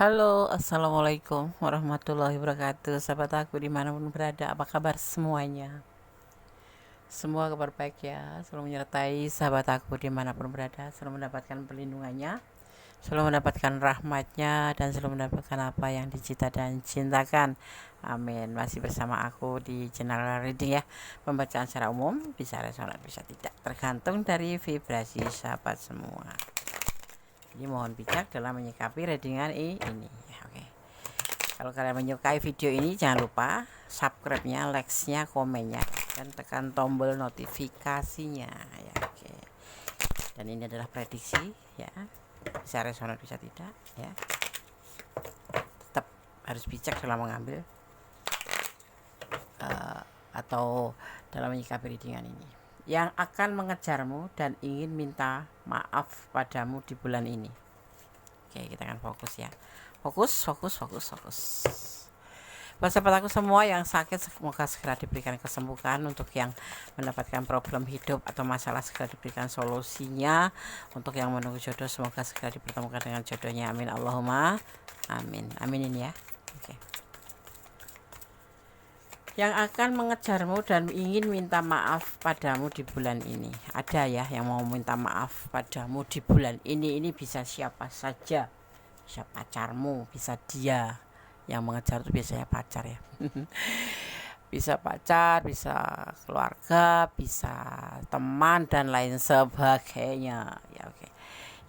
Halo, assalamualaikum warahmatullahi wabarakatuh. Sahabat aku dimanapun berada, apa kabar semuanya? Semua kabar baik ya, selalu menyertai sahabat aku dimanapun berada, selalu mendapatkan perlindungannya, selalu mendapatkan rahmatnya, dan selalu mendapatkan apa yang dicita dan cintakan. Amin. Masih bersama aku di channel reading ya. Pembacaan secara umum, bisa resonan bisa tidak, tergantung dari vibrasi sahabat semua. Jadi mohon bijak dalam menyikapi readingan ini ya, oke. Kalau kalian menyukai video ini, jangan lupa subscribe-nya, like-nya, komennya, dan tekan tombol notifikasinya ya, oke. Dan ini adalah prediksi ya, bisa resonan bisa tidak ya. Tetap harus bijak dalam mengambil atau dalam menyikapi readingan ini. Yang akan mengejarmu dan ingin minta maaf padamu di bulan ini. Oke, kita akan fokus ya. Fokus. Buat sahabat aku semua yang sakit, semoga segera diberikan kesembuhan. Untuk yang mendapatkan problem hidup atau masalah, segera diberikan solusinya. Untuk yang menunggu jodoh, semoga segera dipertemukan dengan jodohnya. Amin Allahumma amin. Aminin ya. Oke. Yang akan mengejarmu dan ingin minta maaf padamu di bulan ini. Ada ya yang mau minta maaf padamu di bulan ini. Ini bisa siapa saja, bisa pacarmu, bisa dia. Yang mengejar itu biasanya pacar ya. Bisa pacar, bisa keluarga, bisa teman, dan lain sebagainya ya, oke.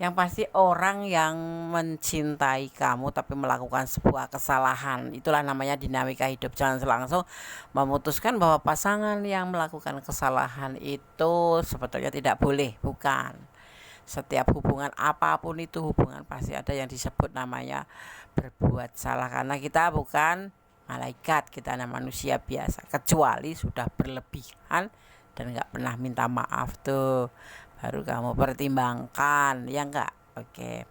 Yang pasti orang yang mencintai kamu tapi melakukan sebuah kesalahan, itulah namanya dinamika hidup. Jangan langsung memutuskan bahwa pasangan yang melakukan kesalahan itu sebetulnya tidak boleh, bukan. Setiap hubungan apapun itu hubungan, pasti ada yang disebut namanya berbuat salah, karena kita bukan malaikat, kita hanya manusia biasa. Kecuali sudah berlebihan dan nggak pernah minta maaf, tuh baru kamu pertimbangkan ya enggak. Oke.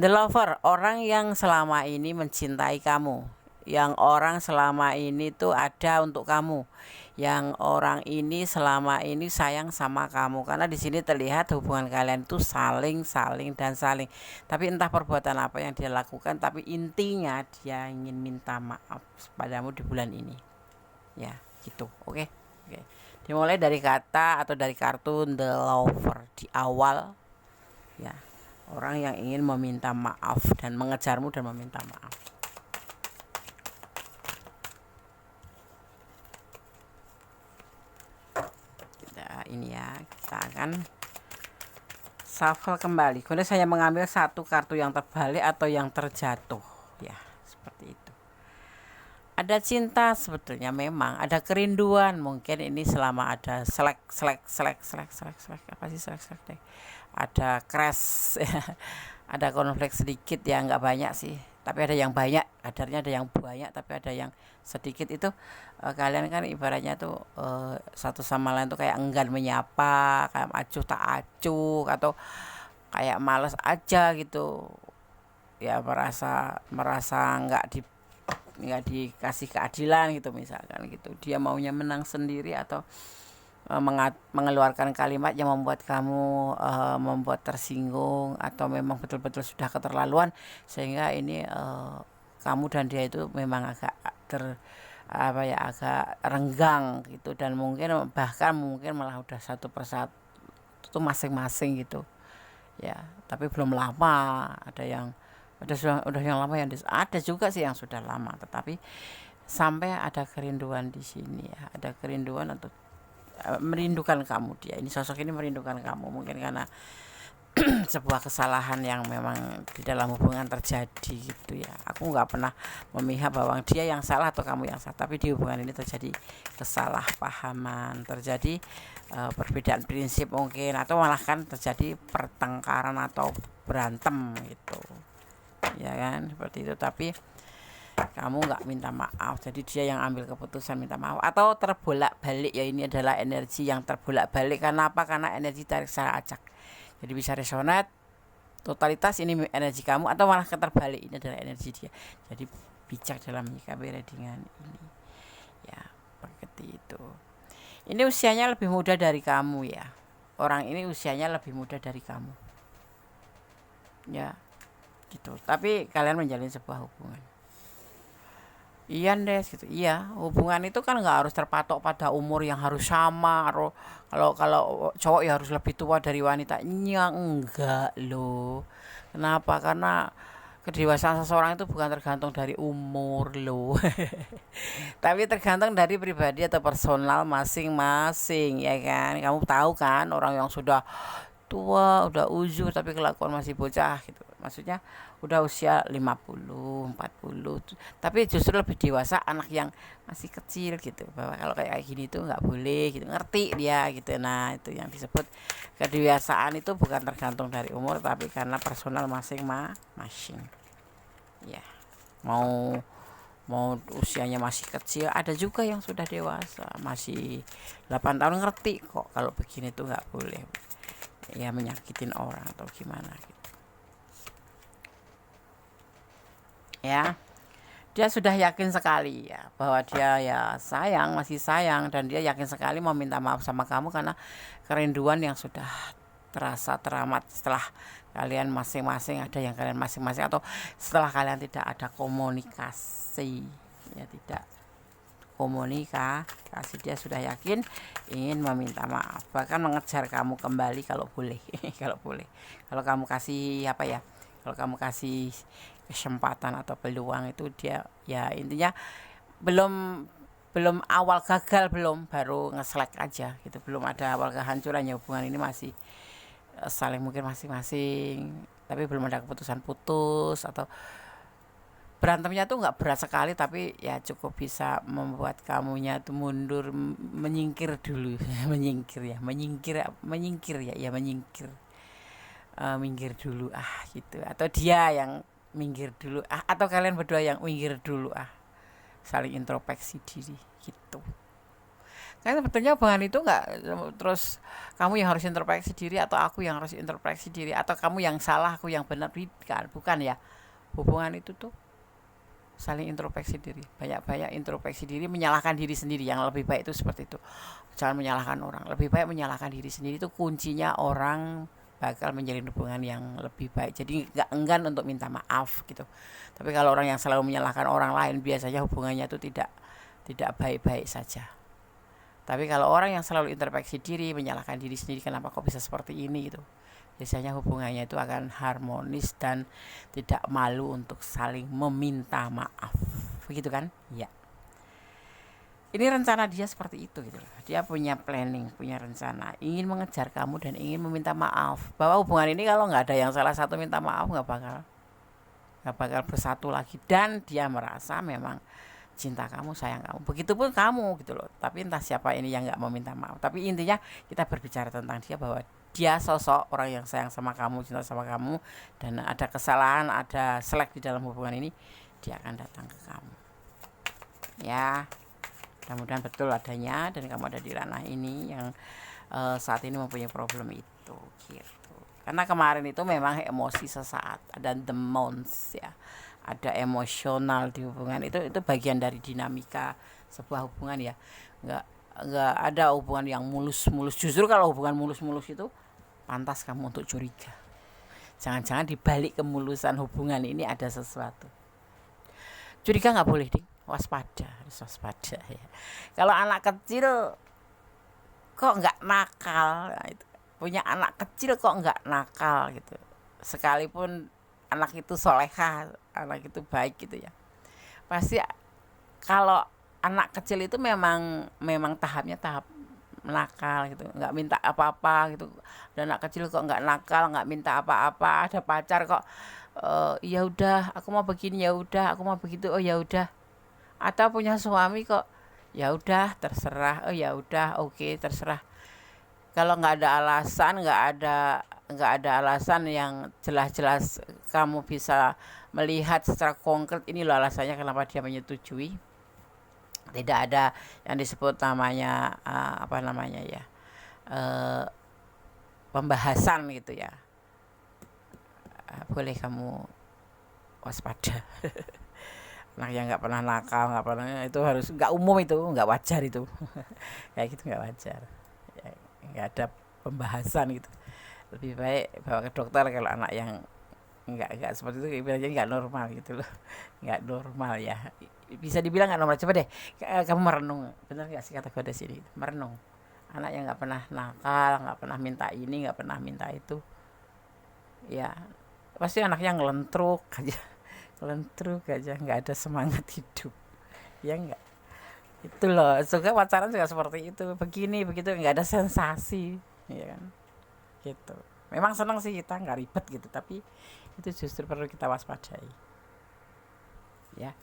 The lover, orang yang selama ini mencintai kamu, yang orang selama ini tuh ada untuk kamu, yang orang ini selama ini sayang sama kamu. Karena di sini terlihat hubungan kalian itu saling dan saling. Tapi entah perbuatan apa yang dia lakukan, tapi intinya dia ingin minta maaf padamu di bulan ini. Ya, gitu. Oke. Oke. Dimulai dari kata atau dari kartu The Lover di awal ya. Orang yang ingin meminta maaf dan mengejarmu dan meminta maaf. Ini ya, kita akan shuffle kembali. Kemudian saya mengambil satu kartu yang terbalik atau yang terjatuh ya, seperti itu. Ada cinta sebetulnya, memang ada kerinduan. Mungkin ini selama ada selek apa sih selek deh, ada crash ada konflik sedikit ya, nggak banyak sih, tapi ada yang banyak, kadarnya ada yang banyak tapi ada yang sedikit. Itu kalian kan ibaratnya tuh satu sama lain tuh kayak enggan menyapa, kayak acuh tak acuh, atau kayak males aja gitu ya, merasa nggak dikasih keadilan gitu, misalkan gitu. Dia maunya menang sendiri, atau mengeluarkan kalimat yang membuat kamu membuat tersinggung, atau memang betul-betul sudah keterlaluan sehingga ini kamu dan dia itu memang agak agak renggang gitu. Dan mungkin malah udah satu persatu itu masing-masing gitu ya. Tapi belum lama, udah yang lama, yang ada juga sih yang sudah lama, tetapi sampai ada kerinduan di sini ya. Ada kerinduan untuk merindukan kamu. Dia ini, sosok ini merindukan kamu, mungkin karena sebuah kesalahan yang memang di dalam hubungan terjadi gitu ya. Aku nggak pernah memihak bahwa dia yang salah atau kamu yang salah, tapi di hubungan ini terjadi kesalahpahaman, terjadi perbedaan prinsip mungkin, atau malah kan terjadi pertengkaran atau berantem gitu ya kan, seperti itu. Tapi kamu nggak minta maaf, jadi dia yang ambil keputusan minta maaf, atau terbolak balik ya. Ini adalah energi yang terbolak balik. Karena apa? Karena energi tarik secara acak, jadi bisa resonate totalitas ini energi kamu, atau malah keterbalik, ini adalah energi dia. Jadi bijak dalam menyikapi readingan ini ya, seperti itu. Ini usianya lebih muda dari kamu ya, orang ini usianya lebih muda dari kamu ya. gitu. Tapi kalian menjalin sebuah hubungan. Iya Des gitu. Iya, hubungan itu kan nggak harus terpatok pada umur yang harus sama. Kalau kalau cowok ya harus lebih tua dari wanitanya, enggak loh. Kenapa? Karena kedewasaan seseorang itu bukan tergantung dari umur loh. Tapi tergantung dari pribadi atau personal masing-masing, ya kan. Kamu tahu kan orang yang sudah tua, udah uzur tapi kelakuan masih bocah gitu. Maksudnya udah usia 50, 40, tapi justru lebih dewasa anak yang masih kecil gitu. Bahwa kalau kayak gini tuh nggak boleh gitu, ngerti dia gitu. Nah, itu yang disebut kedewasaan itu bukan tergantung dari umur tapi karena personal masing-masing. Ya. Mau mau usianya masih kecil, ada juga yang sudah dewasa masih 8 tahun ngerti kok kalau begini tuh nggak boleh ya menyakitin orang atau gimana gitu ya. Dia sudah yakin sekali ya bahwa dia ya sayang, masih sayang, dan dia yakin sekali mau minta maaf sama kamu karena kerinduan yang sudah terasa teramat setelah kalian masing-masing, ada yang kalian masing-masing atau setelah kalian tidak ada komunikasi, ya tidak komunikasi. Dia sudah yakin ingin meminta maaf, bahkan mengejar kamu kembali kalau boleh. Kalau boleh, kalau kamu kasih apa ya, kalau kamu kasih kesempatan atau peluang itu dia ya intinya belum belum awal gagal, belum, baru ngeslek aja gitu, belum ada awal kehancurannya. Hubungan ini masih saling mungkin masing-masing tapi belum ada keputusan putus, atau berantemnya tuh nggak berat sekali tapi ya cukup bisa membuat kamunya tuh mundur, menyingkir dulu. Menyingkir ya, ya menyingkir, minggir dulu gitu, atau dia yang minggir dulu atau kalian berdua yang minggir dulu saling introspeksi diri gitu. Karena sebetulnya hubungan itu nggak terus kamu yang harus introspeksi diri atau aku yang harus introspeksi diri atau kamu yang salah aku yang benar, bukan ya. Hubungan itu tuh saling introspeksi diri, banyak-banyak introspeksi diri, menyalahkan diri sendiri. Yang lebih baik itu seperti itu, jangan menyalahkan orang, lebih baik menyalahkan diri sendiri. Itu kuncinya orang bakal menjalin hubungan yang lebih baik. Jadi nggak enggan untuk minta maaf gitu. Tapi kalau orang yang selalu menyalahkan orang lain, biasanya hubungannya itu tidak baik-baik saja. Tapi kalau orang yang selalu introspeksi diri, menyalahkan diri sendiri, kenapa kok bisa seperti ini gitu, biasanya hubungannya itu akan harmonis dan tidak malu untuk saling meminta maaf. Begitu kan? Ya. Ini rencana dia seperti itu gitu. Dia punya planning, punya rencana, ingin mengejar kamu dan ingin meminta maaf. Bahwa hubungan ini kalau nggak ada yang salah satu minta maaf, nggak bakal bersatu lagi. Dan dia merasa memang cinta kamu, sayang kamu, begitupun kamu gitu loh. Tapi entah siapa ini yang nggak mau minta maaf. Tapi intinya kita berbicara tentang dia, bahwa dia sosok orang yang sayang sama kamu, cinta sama kamu, dan ada kesalahan, ada selek di dalam hubungan ini, dia akan datang ke kamu. Ya, mudah-mudahan betul adanya dan kamu ada di ranah ini yang saat ini mempunyai problem itu gitu. Karena kemarin itu memang emosi sesaat, ada demons ya, ada emosional di hubungan itu bagian dari dinamika sebuah hubungan ya. Nggak ada hubungan yang mulus-mulus. Justru kalau hubungan mulus-mulus itu pantas kamu untuk curiga. Jangan-jangan di balik kemulusan hubungan ini ada sesuatu. Curiga nggak boleh, ding. Waspada, harus waspada ya. Kalau anak kecil kok nggak nakal, nah, itu punya anak kecil kok nggak nakal gitu. Sekalipun anak itu solehah, anak itu baik gitu ya. Pasti kalau anak kecil itu memang tahapnya tahap nakal gitu, nggak minta apa-apa gitu. Dan anak kecil kok nggak nakal, nggak minta apa-apa, ada pacar kok ya udah aku mau begini, ya udah aku mau begitu, oh ya udah. Atau punya suami kok ya udah terserah, oh ya udah oke, terserah. Kalau nggak ada alasan, nggak ada alasan yang jelas-jelas kamu bisa melihat secara konkret ini loh alasannya kenapa dia menyetujui. Tidak ada yang disebut namanya apa namanya ya, pembahasan gitu ya. Boleh kamu waspada. Anak yang nggak pernah nakal, nggak pernah, itu harus nggak umum, itu nggak wajar itu. Kayak gitu nggak wajar ya, nggak ada pembahasan gitu. Lebih baik bawa ke dokter kalau anak yang Enggak seperti itu, ibaratnya enggak normal gitu loh. Enggak normal ya, bisa dibilang enggak normal. Coba deh kamu merenung, benar enggak sih kata gue di sini, merenung. Anak yang enggak pernah nakal, enggak pernah minta ini, enggak pernah minta itu, ya pasti anaknya ngelentruk aja, ngelentruk aja, nggak ada semangat hidup, ya enggak. Itu loh, suka pacaran juga seperti itu, begini begitu, nggak ada sensasi, ya kan, gitu. Memang senang sih kita, nggak ribet gitu, tapi itu justru perlu kita waspadai, ya.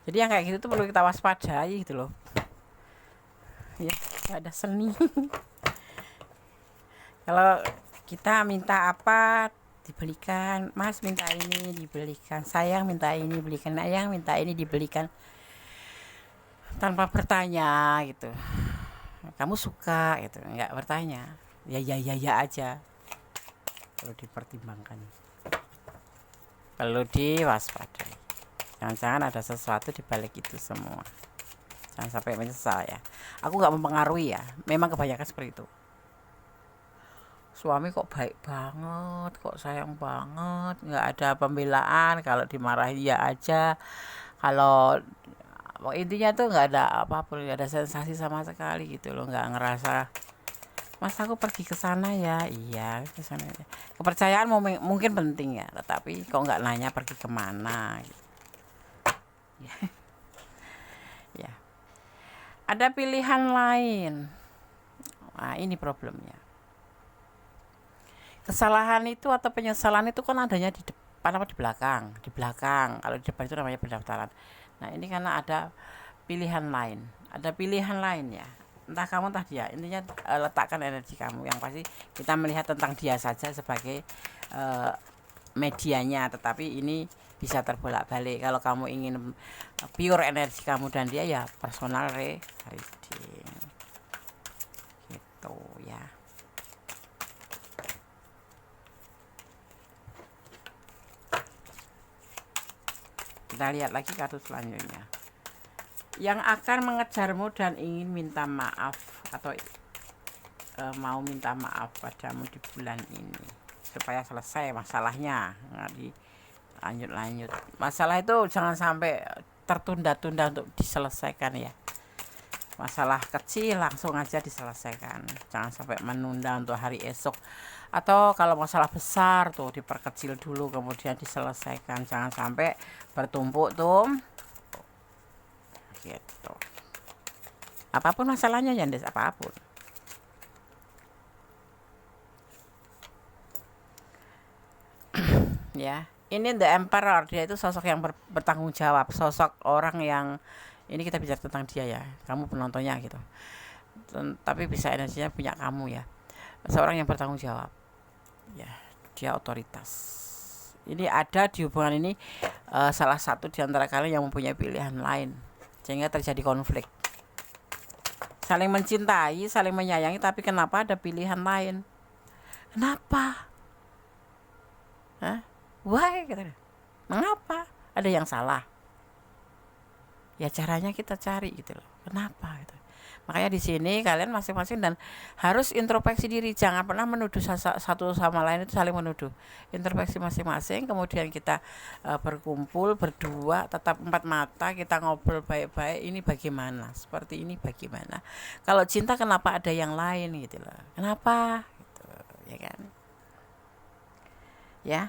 Jadi yang kayak gitu tuh perlu kita waspadai gitu loh, ya. Nggak ada seni. Kalau kita minta apa dibelikan, mas minta ini dibelikan, sayang minta ini belikan, ayang minta ini dibelikan, tanpa bertanya gitu, kamu suka gitu, nggak bertanya, ya ya ya ya aja. Perlu dipertimbangkan, perlu diwaspadai, jangan-jangan ada sesuatu di balik itu semua. Jangan sampai menyesal ya. Aku nggak mempengaruhi ya, memang kebanyakan seperti itu. Suami kok baik banget, kok sayang banget, nggak ada pembelaan, kalau dimarahin ya aja, kalau intinya tuh nggak ada apapun, nggak ada sensasi sama sekali gitu loh, nggak ngerasa, mas aku pergi ke sana ya, iya ke sana ya. Kepercayaan mungkin penting ya, tetapi kok nggak nanya pergi kemana gitu. Ya, ada pilihan lain. Nah ini problemnya. Kesalahan itu atau penyesalan itu kan adanya di depan apa di belakang, di belakang. Kalau di depan itu namanya pendaftaran. Nah ini karena ada pilihan lain, ada pilihan lain ya, entah kamu entah dia, intinya letakkan energi kamu. Yang pasti kita melihat tentang dia saja sebagai medianya, tetapi ini bisa terbolak-balik. Kalau kamu ingin pure energi kamu dan dia, ya personal reading gitu ya. Kita lihat lagi kartu selanjutnya, yang akan mengejarmu dan ingin minta maaf atau mau minta maaf padamu di bulan ini supaya selesai masalahnya, nggak dilanjut-lanjut. Masalah itu jangan sampai tertunda-tunda untuk diselesaikan ya. Masalah kecil langsung aja diselesaikan, jangan sampai menunda untuk hari esok. Atau kalau masalah besar tuh diperkecil dulu kemudian diselesaikan, jangan sampai bertumpuk tuh gitu. Apapun masalahnya ya Des, apapun. Ya, ini The Emperor, dia itu sosok yang bertanggung jawab, sosok orang yang, ini kita bicara tentang dia ya, kamu penontonnya gitu, tapi bisa energinya punya kamu ya. Seorang yang bertanggung jawab ya, dia otoritas. Ini ada di hubungan ini salah satu di antara kalian yang mempunyai pilihan lain, sehingga terjadi konflik. Saling mencintai, saling menyayangi, tapi kenapa ada pilihan lain? Kenapa? Hah? Why? Mengapa? Ada yang salah? Ya caranya kita cari gitu loh. Kenapa gitu. Makanya di sini kalian masing-masing dan harus introspeksi diri, jangan pernah menuduh satu sama lain, itu saling menuduh. Introspeksi masing-masing, kemudian kita berkumpul berdua, tetap empat mata, kita ngobrol baik-baik, ini bagaimana, seperti ini bagaimana. Kalau cinta kenapa ada yang lain gitu loh, kenapa gitu, ya kan ya.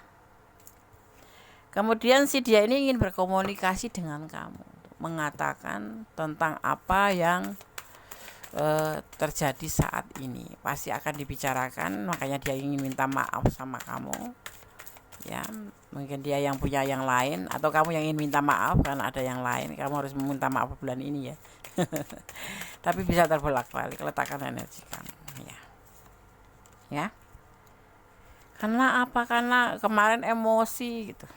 Kemudian si dia ini ingin berkomunikasi dengan kamu, mengatakan tentang apa yang terjadi saat ini, pasti akan dibicarakan. Makanya dia ingin minta maaf sama kamu ya. Mungkin dia yang punya yang lain, atau kamu yang ingin minta maaf karena ada yang lain. Kamu harus meminta maaf bulan ini ya. Tapi bisa terbolak-balik, letakkan energi kamu ya. Karena apa? Karena kemarin emosi gitu,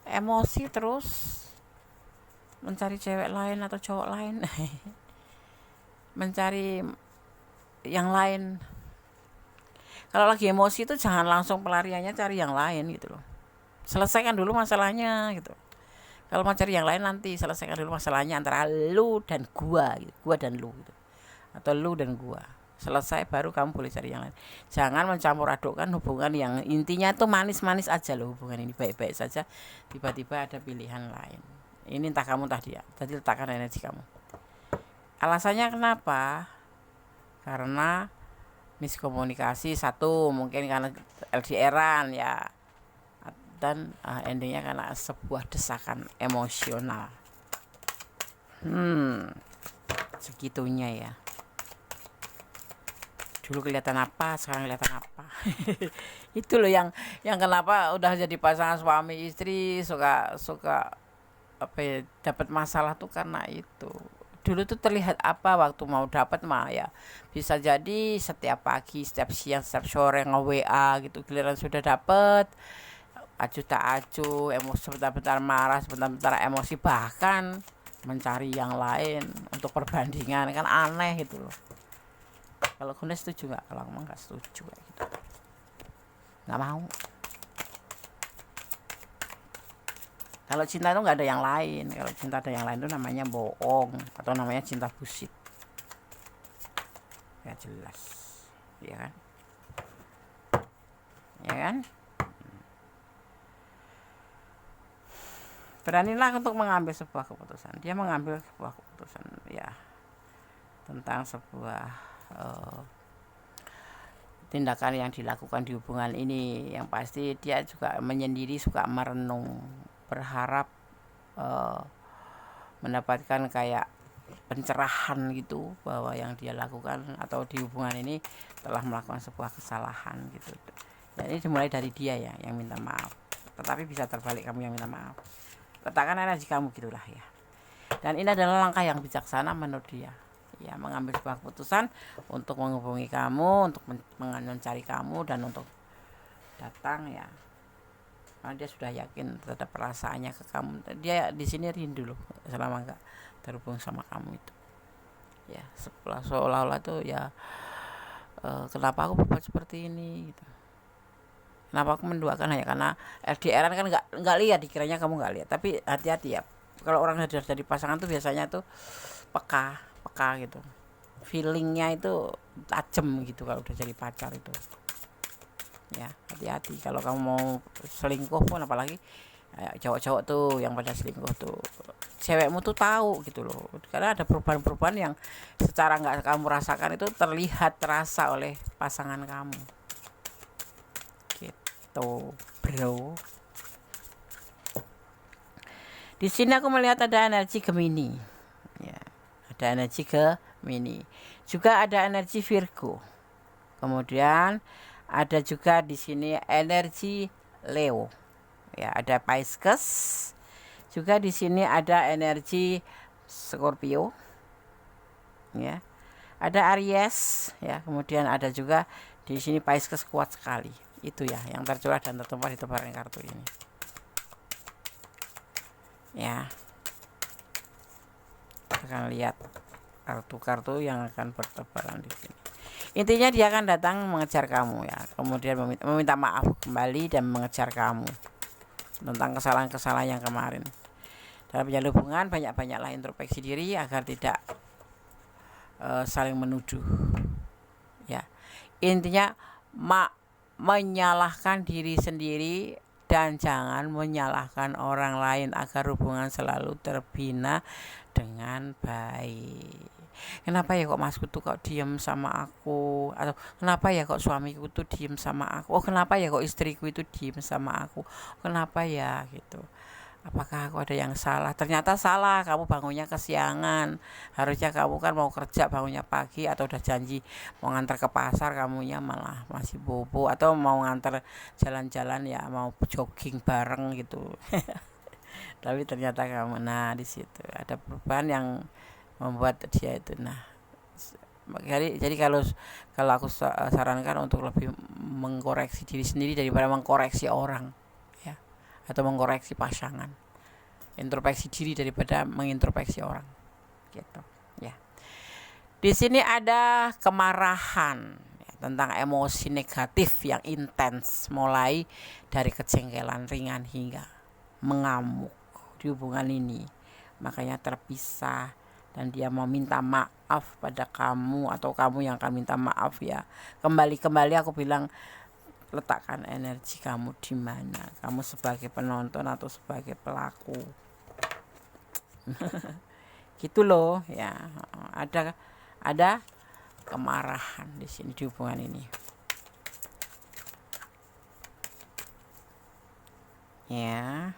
emosi terus mencari cewek lain atau cowok lain. Mencari yang lain. Kalau lagi emosi itu jangan langsung pelariannya cari yang lain gitu loh. Selesaikan dulu masalahnya gitu. Kalau mau cari yang lain nanti selesaikan dulu masalahnya antara lu dan gua gitu. Gua dan lu gitu. Atau lu dan gua. selesai baru kamu boleh cari yang lain. Jangan mencampur adukkan hubungan yang intinya tuh manis-manis aja loh, hubungan ini baik-baik saja, tiba-tiba ada pilihan lain. Ini entah kamu entah dia, jadi letakkan energi kamu. Alasannya kenapa? Karena miskomunikasi satu, mungkin karena LDRan ya, dan endingnya karena sebuah desakan emosional. Segitunya ya. Dulu kelihatan apa, sekarang kelihatan apa. Itu loh yang kenapa udah jadi pasangan suami istri suka apa ya, dapat masalah tuh karena itu. Dulu tuh terlihat apa waktu mau dapat mah ya bisa jadi setiap pagi, setiap siang, setiap sore nge-WA gitu. Giliran sudah dapat acuh tak acuh, emosi sebentar-bentar marah, sebentar-bentar emosi, bahkan mencari yang lain untuk perbandingan, kan aneh gitu loh. Kalau Gunda setuju nggak? Kalau emang nggak setuju kayak gitu, nggak mau. Kalau cinta itu nggak ada yang lain. Kalau cinta ada yang lain itu namanya bohong atau namanya cinta bullshit. Ya jelas, ya kan? Ya kan? Beranilah untuk mengambil sebuah keputusan. Dia mengambil sebuah keputusan ya tentang sebuah tindakan yang dilakukan di hubungan ini. Yang pasti dia juga menyendiri, suka merenung, berharap mendapatkan kayak pencerahan gitu bahwa yang dia lakukan atau di hubungan ini telah melakukan sebuah kesalahan gitu. Jadi dimulai dari dia ya yang minta maaf, tetapi bisa terbalik kamu yang minta maaf. Letakkan energi kamu gitulah ya. Dan ini adalah langkah yang bijaksana menurut dia. Ya, mengambil sebuah keputusan untuk menghubungi kamu, untuk mencari kamu dan untuk datang ya. Karena dia sudah yakin terhadap perasaannya ke kamu. Dia di sini rindu loh selama enggak terhubung sama kamu itu. Ya, seolah-olah tuh ya kenapa aku berbuat seperti ini gitu. Kenapa aku menduakan hanya karena LDRan kan nggak lihat, dikiranya kamu nggak lihat. Tapi hati-hati ya. Kalau orang sudah jadi pasangan tuh biasanya tuh peka gitu, feelingnya itu tajam gitu kalau udah jadi pacar itu ya. Hati-hati kalau kamu mau selingkuh pun, apalagi cowok-cowok tuh yang pada selingkuh tuh, cewekmu tuh tahu gitu loh, karena ada perubahan-perubahan yang secara nggak kamu rasakan itu terlihat, terasa oleh pasangan kamu gitu bro. Di sini aku melihat ada energi Gemini ya. Ada energi Gemini, juga ada energi Virgo. Kemudian ada juga di sini energi Leo. Ya, ada Pisces. Juga di sini ada energi Scorpio. Ya. Ada Aries ya, kemudian ada juga di sini Pisces kuat sekali. Itu ya yang tercurah dan tertumpah di tebaran kartu ini. Ya. Akan lihat kartu-kartu yang akan bertebaran di sini. Intinya dia akan datang mengejar kamu ya, kemudian meminta maaf kembali dan mengejar kamu tentang kesalahan-kesalahan yang kemarin. Dalam menjalin hubungan banyak-banyaklah introspeksi diri agar tidak saling menuduh. Ya, intinya menyalahkan diri sendiri dan jangan menyalahkan orang lain agar hubungan selalu terbina dengan baik. Kenapa ya kok masku tuh kok diem sama aku, atau kenapa ya kok suamiku tuh diem sama aku, oh kenapa ya kok istriku itu diem sama aku, kenapa ya gitu. Apakah aku ada yang salah? Ternyata salah, kamu bangunnya kesiangan. Harusnya kamu kan mau kerja bangunnya pagi, atau udah janji mau ngantar ke pasar, kamunya malah masih bobo, atau mau ngantar jalan-jalan ya, mau jogging bareng gitu. Tapi ternyata kamu, nah di situ ada perubahan yang membuat dia itu. Nah, jadi kalau aku sarankan untuk lebih mengkoreksi diri sendiri daripada mengkoreksi orang ya, atau mengkoreksi pasangan. Introspeksi diri daripada mengintrospeksi orang gitu ya. Di sini ada kemarahan ya, tentang emosi negatif yang intens, mulai dari kejengkelan ringan hingga mengamuk di hubungan ini. Makanya terpisah dan dia mau minta maaf pada kamu atau kamu yang akan minta maaf ya, kembali aku bilang letakkan energi kamu di mana, kamu sebagai penonton atau sebagai pelaku. Gitu loh ya. Ada kemarahan di sini di hubungan ini ya.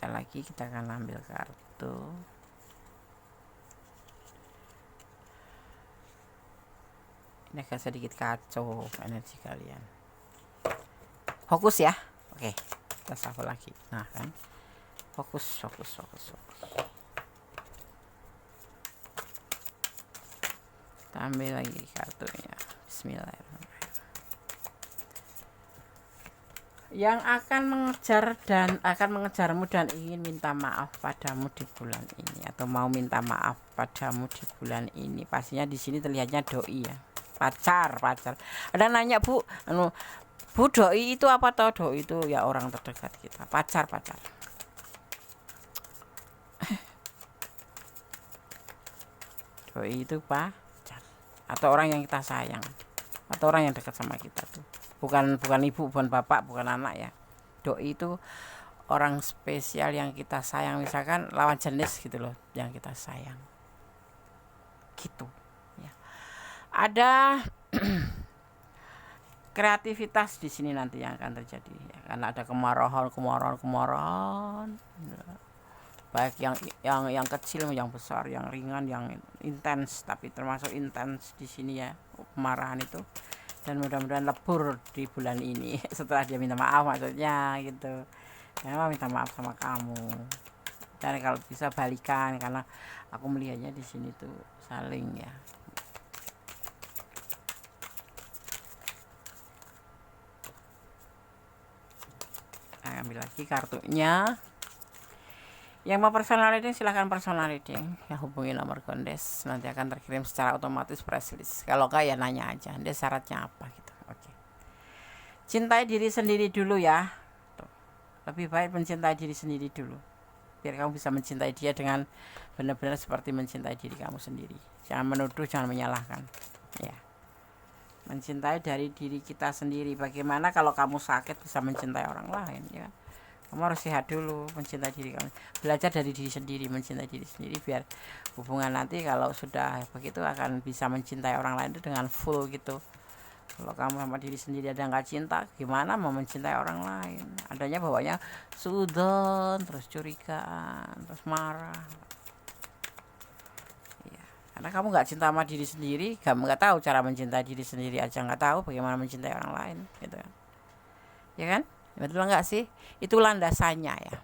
Kita akan ambil kartu. Ini agak sedikit kacau energi kalian. Fokus ya. Oke, kita shuffle lagi. Nah kan, fokus. Kita ambil lagi kartunya. Bismillahirrahmanirrahim. Yang akan mengejarmu dan ingin minta maaf padamu di bulan ini, atau mau minta maaf padamu di bulan ini, pastinya di sini terlihatnya doi ya, pacar. Ada nanya, Bu doi itu apa? Tahu doi itu ya orang terdekat kita, pacar. Doi itu pacar atau orang yang kita sayang atau orang yang dekat sama kita tuh. Bukan ibu, bukan bapak, bukan anak ya. Doi itu orang spesial yang kita sayang, misalkan lawan jenis gitu loh, yang kita sayang. Gitu ya. Ada kreativitas di sini nanti yang akan terjadi ya, karena ada kemarahan. Baik yang kecil, yang besar, yang ringan, yang intens, tapi termasuk intens di sini ya kemarahan itu. Dan mudah-mudahan lebur di bulan ini setelah dia minta maaf, maksudnya gitu. Memang minta maaf sama kamu. Dan kalau bisa balikan, karena aku melihatnya di sini tuh saling ya. Nah, ambil lagi kartunya. Yang mau personal reading silahkan personal reading ya, hubungi nomor Gondes, nanti akan terkirim secara otomatis press list. Kalau enggak ya nanya aja, dia syaratnya apa gitu. Oke. Cintai diri sendiri dulu ya. Tuh. Lebih baik mencintai diri sendiri dulu, biar kamu bisa mencintai dia dengan benar-benar seperti mencintai diri kamu sendiri. Jangan menuduh, jangan menyalahkan ya. Mencintai dari diri kita sendiri. Bagaimana kalau kamu sakit bisa mencintai orang lain ya? Kamu harus sehat dulu, mencintai diri kamu. Belajar dari diri sendiri, mencintai diri sendiri, biar hubungan nanti kalau sudah begitu akan bisa mencintai orang lain itu dengan full gitu. Kalau kamu sama diri sendiri ada nggak cinta, gimana mau mencintai orang lain? Adanya bawanya sudon, terus curigaan, terus marah. Ya, karena kamu nggak cinta sama diri sendiri, kamu nggak tahu cara mencintai diri sendiri aja, nggak tahu bagaimana mencintai orang lain, gitu kan? Ya kan? Betul nggak sih? Itu landasannya ya.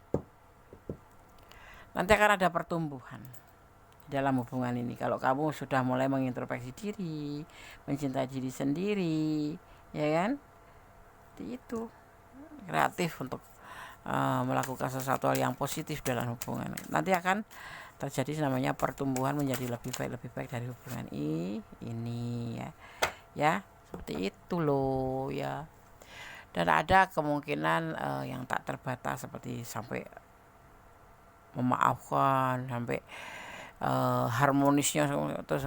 Nanti akan ada pertumbuhan dalam hubungan ini. Kalau kamu sudah mulai mengintrospeksi diri, mencintai diri sendiri, ya kan? Itu kreatif untuk melakukan sesuatu yang positif dalam hubungan. Nanti akan terjadi namanya pertumbuhan menjadi lebih baik dari hubungan ini ya. Ya, seperti itu loh ya. Dan ada kemungkinan yang tak terbatas, seperti sampai memaafkan, sampai harmonisnya, terus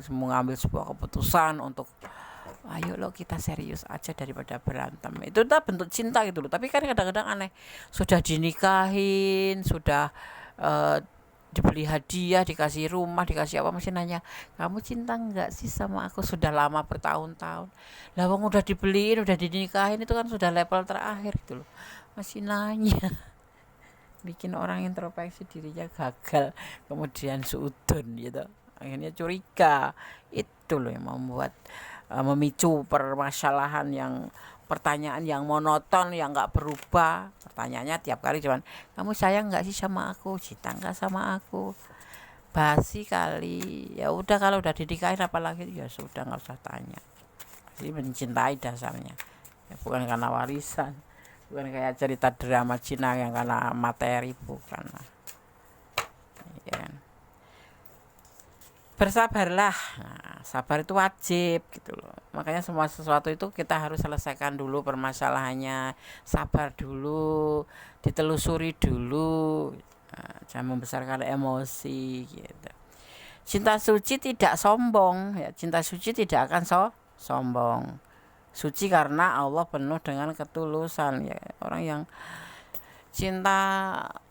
mengambil sebuah keputusan untuk ayo lo kita serius aja daripada berantem. Itu udah bentuk cinta gitu loh. Tapi kan kadang-kadang aneh, sudah dinikahin, sudah dibeli hadiah, dikasih rumah, dikasih apa, masih nanya, kamu cinta enggak sih sama aku? Sudah lama bertahun-tahun lah, wong udah dibeliin, udah dinikahin, itu kan sudah level terakhir gitu loh, masih nanya. Bikin orang introspeksi dirinya gagal, kemudian suudon gitu, akhirnya curiga. Itu loh yang membuat memicu permasalahan, yang pertanyaan yang monoton, yang nggak berubah. Pertanyaannya tiap kali cuman, kamu sayang nggak sih sama aku, cinta nggak sama aku? Basi kali. Ya udah, kalau udah dinikahin apalagi, ya sudah nggak usah tanya. Jadi mencintai dasarnya ya, bukan karena warisan, bukan kayak cerita drama Cina yang karena materi, bukan ya kan? Bersabarlah. Nah, sabar itu wajib gitu loh. Makanya semua sesuatu itu kita harus selesaikan dulu permasalahannya, sabar dulu, ditelusuri dulu. Jangan membesarkan emosi gitu. Cinta suci tidak sombong ya, cinta suci tidak akan sombong. Suci karena Allah penuh dengan ketulusan ya. Orang yang cinta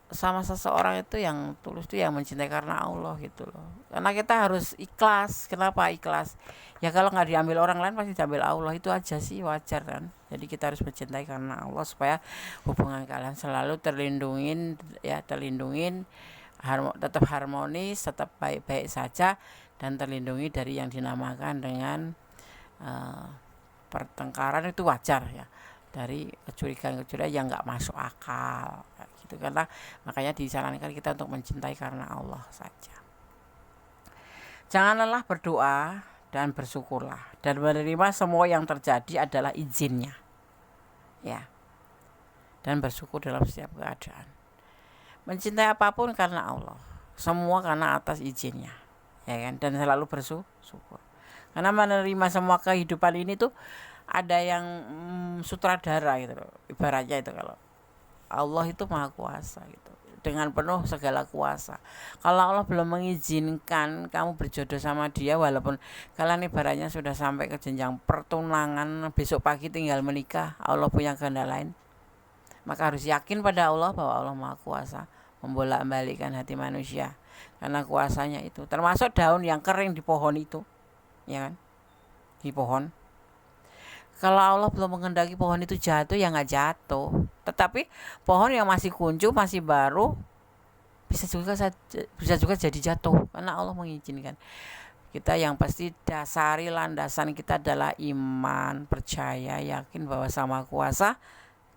sama seseorang itu yang tulus, itu yang mencintai karena Allah gitu loh. Karena kita harus ikhlas. Kenapa ikhlas? Ya kalau nggak diambil orang lain pasti diambil Allah, itu aja sih, wajar kan. Jadi kita harus mencintai karena Allah supaya hubungan kalian selalu terlindungin ya, tetap harmonis, tetap baik-baik saja, dan terlindungi dari yang dinamakan dengan pertengkaran. Itu wajar ya, dari kecurigaan yang nggak masuk akal gitu. Karena makanya disarankan kita untuk mencintai karena Allah saja. Jangan lelah berdoa dan bersyukurlah, dan menerima semua yang terjadi adalah izinnya ya, dan bersyukur dalam setiap keadaan. Mencintai apapun karena Allah, semua karena atas izinnya ya kan, dan selalu bersyukur. Karena menerima semua kehidupan ini tuh ada yang sutradara gitu loh, ibaratnya itu. Kalau Allah itu maha kuasa gitu, dengan penuh segala kuasa. Kalau Allah belum mengizinkan kamu berjodoh sama dia, walaupun kalian ibaratnya sudah sampai ke jenjang pertunangan, besok pagi tinggal menikah, Allah punya kehendak lain, maka harus yakin pada Allah bahwa Allah maha kuasa membolak-balikkan hati manusia. Karena kuasanya itu, termasuk daun yang kering di pohon itu ya kan, di pohon. Kalau Allah belum mengendaki pohon itu jatuh, ya nggak jatuh. Tetapi pohon yang masih kuncup, masih baru, bisa juga jadi jatuh karena Allah mengizinkan. Kita yang pasti dasari landasan kita adalah iman, percaya, yakin bahwa Sama Kuasa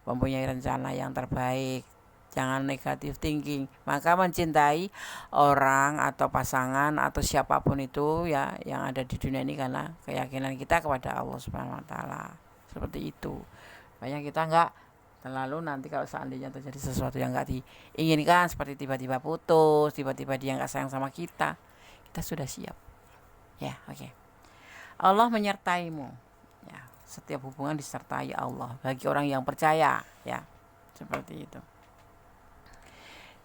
mempunyai rencana yang terbaik. Jangan negatif thinking. Maka mencintai orang atau pasangan atau siapapun itu ya yang ada di dunia ini karena keyakinan kita kepada Allah Subhanahu wa taala. Seperti itu. Banyak kita enggak terlalu nanti kalau seandainya terjadi sesuatu yang enggak diinginkan, seperti tiba-tiba putus, tiba-tiba dia enggak sayang sama kita sudah siap. Ya, oke. Allah menyertaimu. Ya, setiap hubungan disertai Allah bagi orang yang percaya, ya. Seperti itu.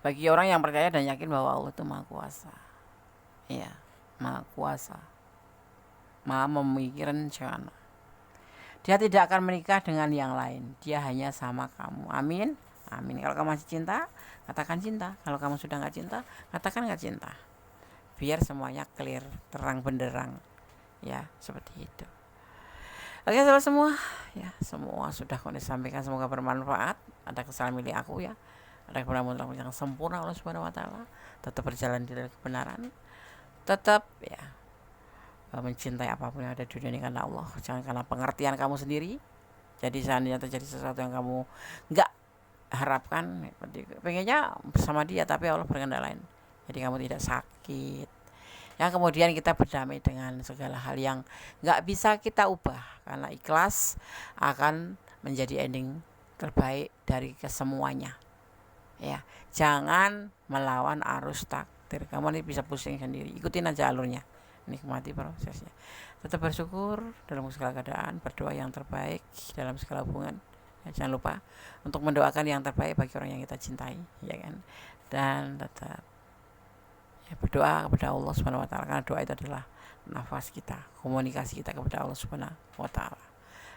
Bagi orang yang percaya dan yakin bahwa Allah itu maha kuasa. Ya, maha kuasa. Maha memikirkan rencana. Dia tidak akan menikah dengan yang lain. Dia hanya sama kamu. Amin. Amin. Kalau kamu masih cinta, katakan cinta. Kalau kamu sudah gak cinta, katakan gak cinta. Biar semuanya clear, terang benderang. Ya, seperti itu. Oke, sahabat semua. Ya, semua sudah aku sampaikan, semoga bermanfaat. Ada kesalahan milik aku ya. Ada kebenaran yang sempurna Allah Subhanahu wa taala. Tetap berjalan di dalam kebenaran. Tetap ya mencintai apapun yang ada di dunia ini karena Allah. Jangan karena pengertian kamu sendiri. Jadi seandainya terjadi sesuatu yang kamu enggak harapkan, pengennya bersama dia tapi Allah berkehendak lain. Jadi kamu tidak sakit. Yang kemudian kita berdamai dengan segala hal yang enggak bisa kita ubah, karena ikhlas akan menjadi ending terbaik dari kesemuanya. Ya, jangan melawan arus takdir. Kamu ini bisa pusing sendiri. Ikutin aja alurnya. Nikmati prosesnya. Tetap bersyukur dalam segala keadaan, berdoa yang terbaik dalam segala hubungan. Ya, jangan lupa untuk mendoakan yang terbaik bagi orang yang kita cintai, ya kan? Dan tetap ya berdoa kepada Allah Subhanahu wa taala, karena doa itu adalah nafas kita, komunikasi kita kepada Allah Subhanahu wa taala.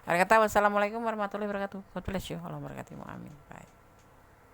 Akhir kata, wassalamualaikum warahmatullahi wabarakatuh. God bless you. Allah memberkatimu. Amin. Bye.